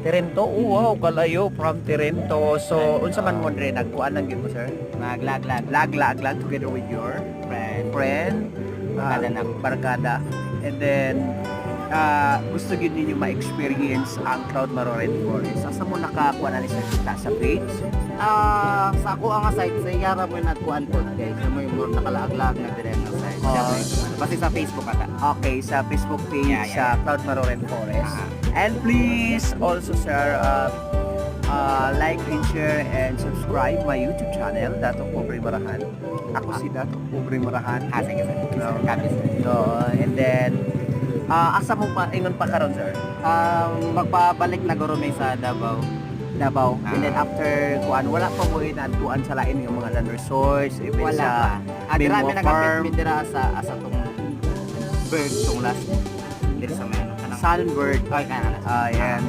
Tirento, wow, kalayo from Tirento. So, unsa man mo dre nagkuan lang gyud mo, sir? Lag together with your friend, barkada. And then gusto gyud ninyo ma-experience ang Cloud Maroren Forest. Asa mo nakakuha na ni sir sa page? Sa ako ang site sa Yara mo nagkuan po guys. Mo yung more nakalaaglag na dire nga site. Basta sa Facebook ata. Okay, sa Facebook page Yeah. sa Cloud Maroren Forest. And please also sir like and share and subscribe my YouTube channel, Dato Pobre Marahan. Ako si Dato Pobre Marahan. Sige sir. No. Kapis. So, and then asa mo pa ingon pa karon sir? Magpabalik na guro may sa Davao. And then after kuan wala pa mo inadtuan sa lain yung mga land resorts, even Wala sa pa. Dira Bingwa mi nagapit Farm, mi dira sa tong bird tong last. Diri sa may Sunbird. Ay kana. Ayan.